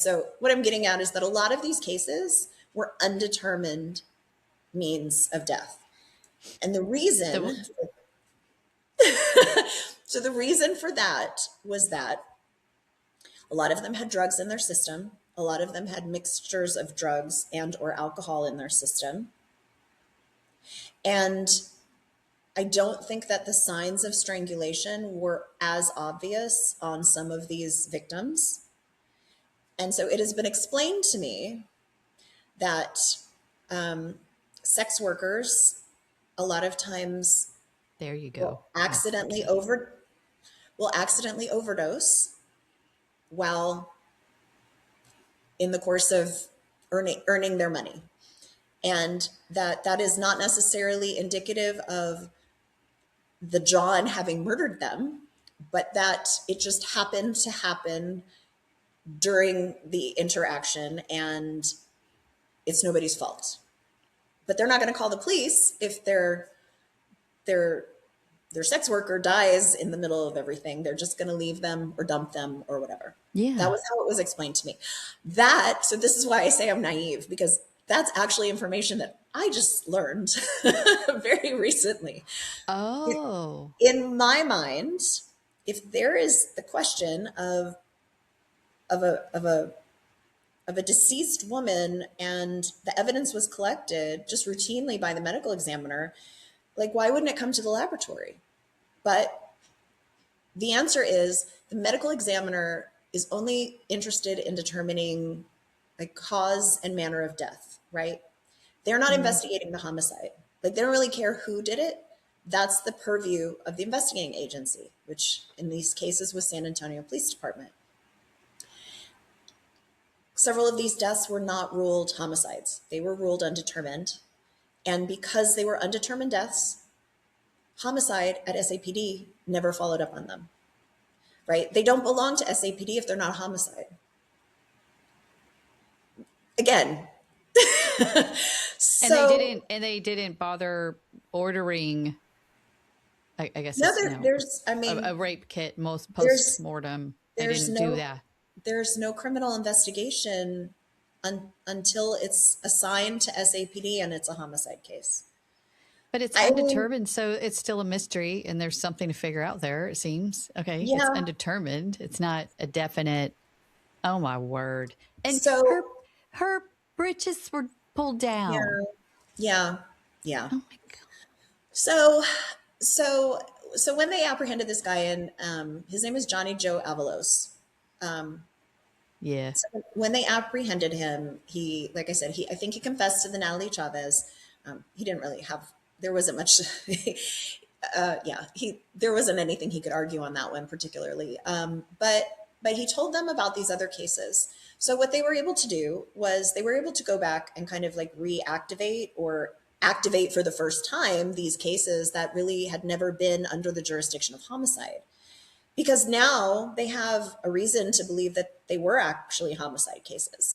So what I'm getting at is that a lot of these cases were undetermined means of death. And the reason, so the reason for that was that a lot of them had drugs in their system. A lot of them had mixtures of drugs and or alcohol in their system. And I don't think that the signs of strangulation were as obvious on some of these victims. And so it has been explained to me that sex workers a lot of times there you go. will accidentally overdose while in the course of earning their money. And that is not necessarily indicative of the John having murdered them, but that it just happened to happen during the interaction and it's nobody's fault. But they're not going to call the police if their sex worker dies in the middle of everything. They're just going to leave them or dump them or whatever. Yeah. That was how it was explained to me. So this is why I say I'm naive, because that's actually information that I just learned very recently. Oh. In my mind, if there is the question of a deceased woman and the evidence was collected just routinely by the medical examiner, like, why wouldn't it come to the laboratory? But the answer is the medical examiner is only interested in determining like cause and manner of death, right? They're not investigating the homicide. Like, they don't really care who did it. That's the purview of the investigating agency, which in these cases was San Antonio Police Department. Several of these deaths were not ruled homicides. They were ruled undetermined. And because they were undetermined deaths, homicide at SAPD never followed up on them, right? They don't belong to SAPD if they're not a homicide. Again. And they didn't bother ordering, I guess, no, there's a rape kit post-mortem. They didn't do that. There's no criminal investigation until it's assigned to SAPD and it's a homicide case. But it's undetermined, so it's still a mystery, and there's something to figure out there, it seems. Okay, yeah. It's undetermined. It's not a definite, oh, my word. And so her britches were pulled down. Yeah. Oh, my God. So when they apprehended this guy, and his name is Johnny Joe Avalos. Yeah. So when they apprehended him, he, like I said, I think he confessed to the Natalie Chavez. He didn't really have, there wasn't much, there wasn't anything he could argue on that one particularly. But he told them about these other cases. So what they were able to do was they were able to go back and kind of like reactivate or activate for the first time these cases that really had never been under the jurisdiction of homicide. Because now they have a reason to believe that they were actually homicide cases.